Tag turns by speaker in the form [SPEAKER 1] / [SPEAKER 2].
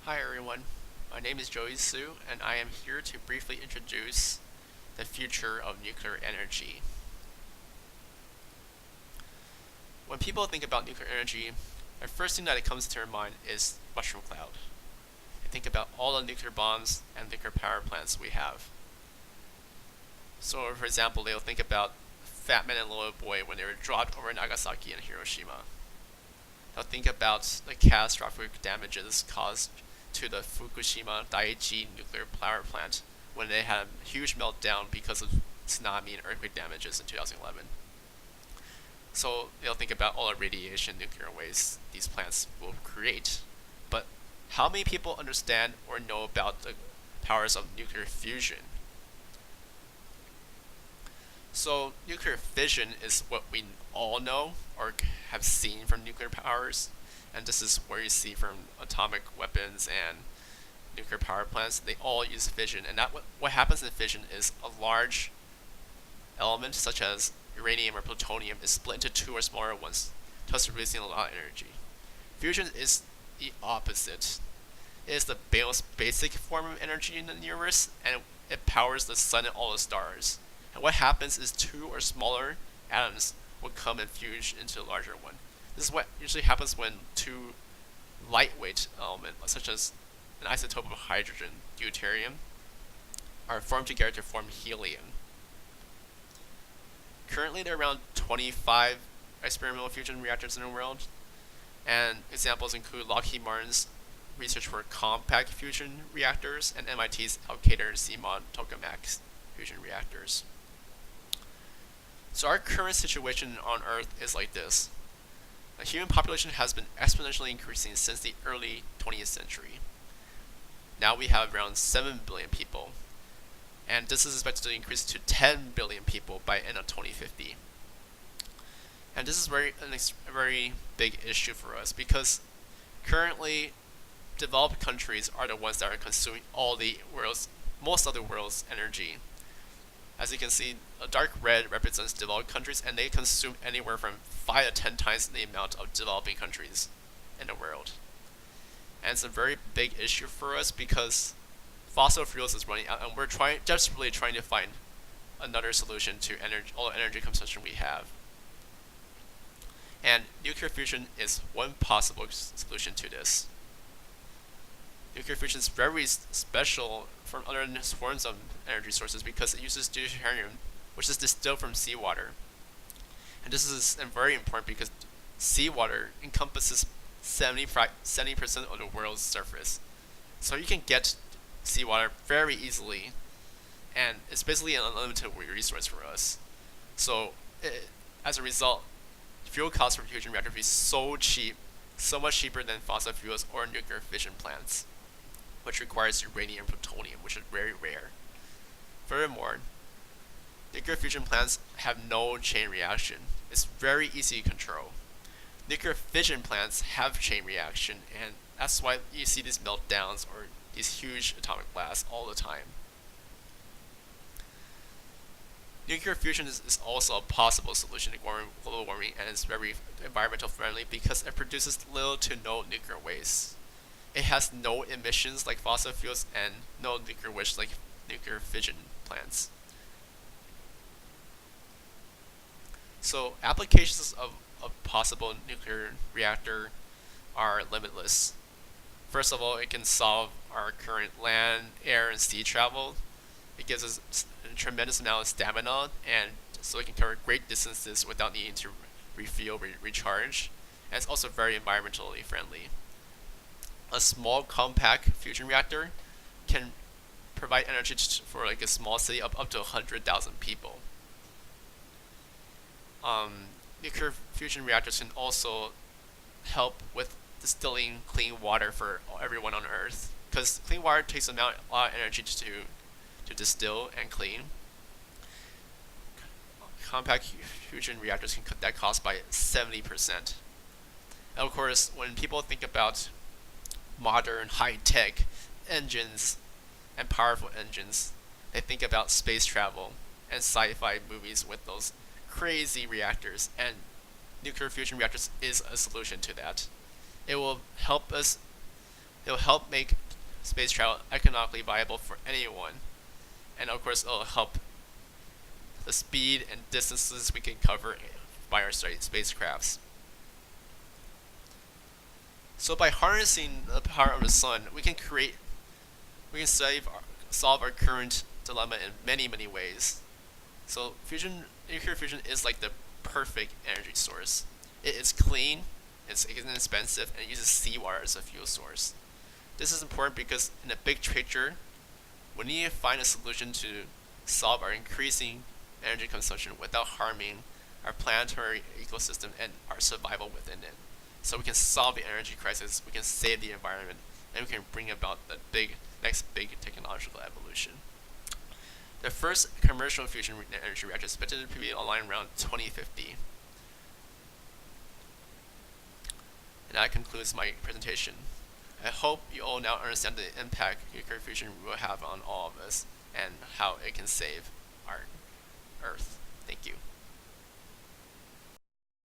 [SPEAKER 1] Hi everyone, my name is Joey Su, and I am here to briefly introduce the future of nuclear energy. When people think about nuclear energy, the first thing that comes to their mind is mushroom cloud. They think about all the nuclear bombs and nuclear power plants we have. So, for example, they'll think about Fat Man and Little Boy when they were dropped over Nagasaki and Hiroshima. They'll think about the catastrophic damages caused to the Fukushima Daiichi nuclear power plant when they had a huge meltdown because of tsunami and earthquake damages in 2011. So they'll think about all the radiation nuclear waste these plants will create. But how many people understand or know about the powers of nuclear fusion? So nuclear fission is what we all know or have seen from nuclear powers, and this is where you see from atomic weapons and nuclear power plants. They all use fission, and that what happens in fission is a large element such as uranium or plutonium is split into two or smaller ones, thus releasing a lot of energy. Fusion is the opposite. It is the most basic form of energy in the universe, and it powers the sun and all the stars. And what happens is two or smaller atoms will come and fuse into a larger one. This is what usually happens when two lightweight elements, such as an isotope of hydrogen, deuterium, are formed together to form helium. Currently, there are around 25 experimental fusion reactors in the world, and examples include Lockheed Martin's research for compact fusion reactors and MIT's Alcator CMOD tokamak fusion reactors. So our current situation on Earth is like this. The human population has been exponentially increasing since the early 20th century. Now we have around 7 billion people, and this is expected to increase to 10 billion people by end of 2050. And this is a very big issue for us because currently developed countries are the ones that are consuming most of the world's energy. As you can see, a dark red represents developed countries, and they consume anywhere from 5 to 10 times the amount of developing countries in the world. And it's a very big issue for us because fossil fuels is running out, and we're desperately trying to find another solution to all the energy consumption we have. And nuclear fusion is one possible solution to this. Nuclear fusion is very special from other forms of energy sources because it uses deuterium, which is distilled from seawater. And this is very important because seawater encompasses 70% of the world's surface. So you can get seawater very easily, and it's basically an unlimited resource for us. So as a result, fuel costs for fusion reactors will be so cheap, so much cheaper than fossil fuels or nuclear fission plants, which requires uranium and plutonium, which is very rare. Furthermore, nuclear fusion plants have no chain reaction. It's very easy to control. Nuclear fission plants have chain reaction, and that's why you see these meltdowns or these huge atomic blasts all the time. Nuclear fusion is also a possible solution to global warming, and it's very environmental friendly because it produces little to no nuclear waste. It has no emissions like fossil fuels and no nuclear waste like nuclear fission plants. So applications of a possible nuclear reactor are limitless. First of all, it can solve our current land, air, and sea travel. It gives us a tremendous amount of stamina, and so it can cover great distances without needing to refuel, recharge. And it's also very environmentally friendly. A small compact fusion reactor can provide energy for like a small city up to 100,000 people. Nuclear fusion reactors can also help with distilling clean water for everyone on Earth, because clean water takes a lot of energy to distill and clean. Compact fusion reactors can cut that cost by 70%. And of course, when people think about modern high-tech engines and powerful engines, they think about space travel and sci-fi movies with those crazy reactors, and nuclear fusion reactors is a solution to that. It will help us It will help make space travel economically viable for anyone, and of course, it will help the speed and distances we can cover by our spacecrafts. So by harnessing the power of the sun, we can solve our current dilemma in many, many ways. So nuclear fusion is like the perfect energy source. It is clean, it's inexpensive, and it uses seawater as a fuel source. This is important because in a big picture, we need to find a solution to solve our increasing energy consumption without harming our planetary ecosystem and our survival within it. So we can solve the energy crisis, we can save the environment, and we can bring about the next big technological evolution. The first commercial fusion energy reactor is expected to be online around 2050. And that concludes my presentation. I hope you all now understand the impact nuclear fusion will have on all of us and how it can save our Earth.